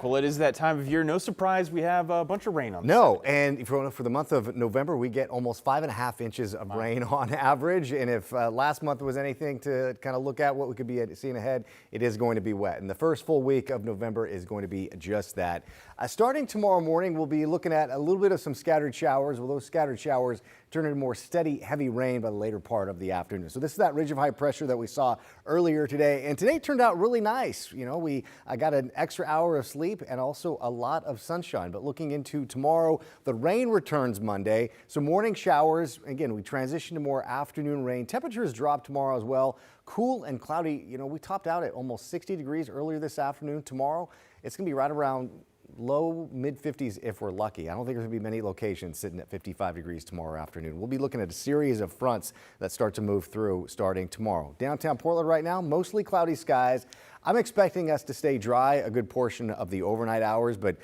Well, it is that time of year. No surprise, we have a bunch of rain on the No, and for the month of November, we get almost 5.5 inches of rain on average. And if last month was anything to kind of look at what we could be seeing ahead, it is going to be wet. And the first full week of November is going to be just that. Starting tomorrow morning, we'll be looking at a little bit of some scattered showers. Well, those scattered showers turn into more steady, heavy rain by the later part of the afternoon. So this is that ridge of high pressure that we saw earlier today. And today turned out really nice. You know, I got an extra hour of sleep and also a lot of sunshine. But looking into tomorrow, the rain returns Monday. So morning showers. Again, we transition to more afternoon rain. Temperatures drop tomorrow as well. Cool and cloudy. You know, we topped out at almost 60 degrees earlier this afternoon. Tomorrow, it's going to be right around low mid 50s if we're lucky. I don't think there's going to be many locations sitting at 55 degrees tomorrow afternoon. We'll be looking at a series of fronts that start to move through starting tomorrow. Downtown Portland right now, mostly cloudy skies. I'm expecting us to stay dry a good portion of the overnight hours, but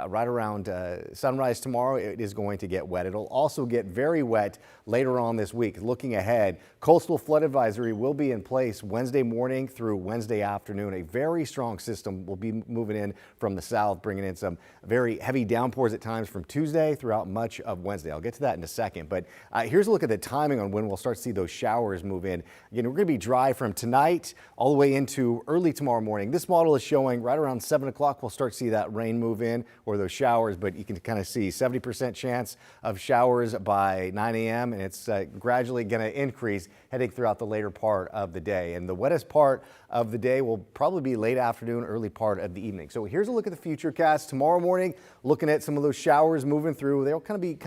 right around sunrise tomorrow, it is going to get wet. It'll also get very wet later on this week. Looking ahead, coastal flood advisory will be in place Wednesday morning through Wednesday afternoon. A very strong system will be moving in from the south, bringing in some very heavy downpours at times from Tuesday throughout much of Wednesday. I'll get to that in a second, but here's a look at the timing on when we'll start to see those showers move in. Again, we're going to be dry from tonight all the way into early tomorrow morning. This model is showing right around 7 o'clock we'll start to see that rain move in or those showers, but you can kind of see 70% chance of showers by 9 a.m. and it's gradually going to increase heading throughout the later part of the day. And the wettest part of the day will probably be late afternoon, early part of the evening. So here's a look at the future cast tomorrow morning, looking at some of those showers moving through. They'll kind of be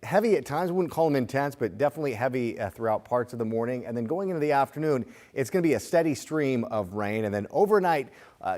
heavy at times. We wouldn't call them intense, but definitely heavy throughout parts of the morning. And then going into the afternoon, it's going to be a steady stream of rain. And then overnight,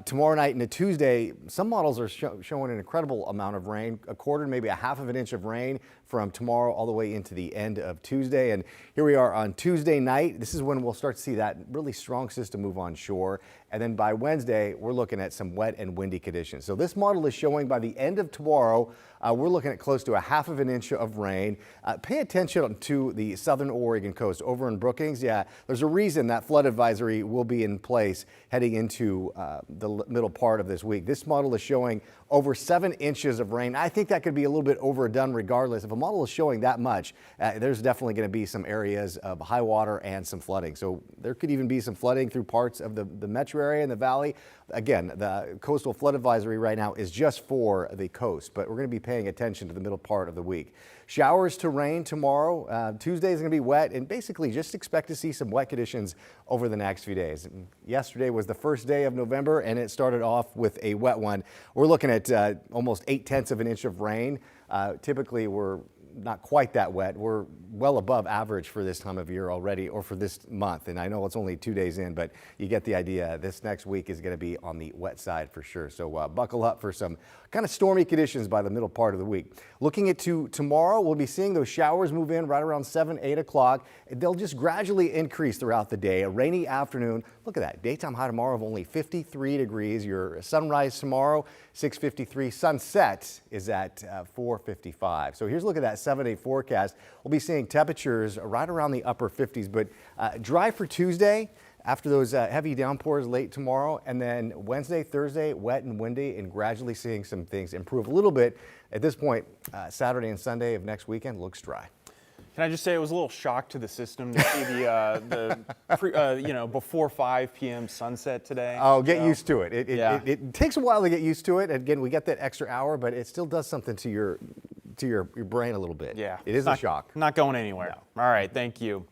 tomorrow night into Tuesday, some models are showing an incredible amount of rain, a quarter, maybe a half of an inch of rain from tomorrow all the way into the end of Tuesday. And here we are on Tuesday night. This is when we'll start to see that really strong system move on shore. And then by Wednesday, we're looking at some wet and windy conditions. So this model is showing by the end of tomorrow, we're looking at close to a half of an inch of rain. Pay attention to the southern Oregon coast over in Brookings. Yeah, there's a reason that flood advisory will be in place heading into the middle part of this week. This model is showing over 7 inches of rain. I think that could be a little bit overdone regardless. If a model is showing that much, there's definitely going to be some areas of high water and some flooding. So there could even be some flooding through parts of the metro area and the valley. Again, the coastal flood advisory right now is just for the coast, but we're going to be paying attention to the middle part of the week. Showers to rain tomorrow. Tuesday is going to be wet, and basically just expect to see some wet conditions over the next few days. Yesterday was the first day of November, and it started off with a wet one. We're looking at almost 0.8 of an inch of rain. Typically, we're not quite that wet. We're well above average for this time of year already, or for this month. And I know it's only 2 days in, but you get the idea. This next week is going to be on the wet side for sure. So buckle up for some kind of stormy conditions by the middle part of the week. Looking at tomorrow, we'll be seeing those showers move in right around 7, 8 o'clock. They'll just gradually increase throughout the day. A rainy afternoon. Look at that. Daytime high tomorrow of only 53 degrees. Your sunrise tomorrow, 6:53. Sunset is at 4:55. So here's a look at that 7-day forecast. We'll be seeing temperatures right around the upper 50s, but dry for Tuesday after those heavy downpours late tomorrow, and then Wednesday, Thursday, wet and windy, and gradually seeing some things improve a little bit. At this point, Saturday and Sunday of next weekend looks dry. Can I just say it was a little shock to the system to see the before 5 p.m. sunset today. Oh, get used to it. It takes a while to get used to it. Again, we get that extra hour, but it still does something to your brain a little bit. Yeah, it is a shock. Not going anywhere. No. All right, thank you.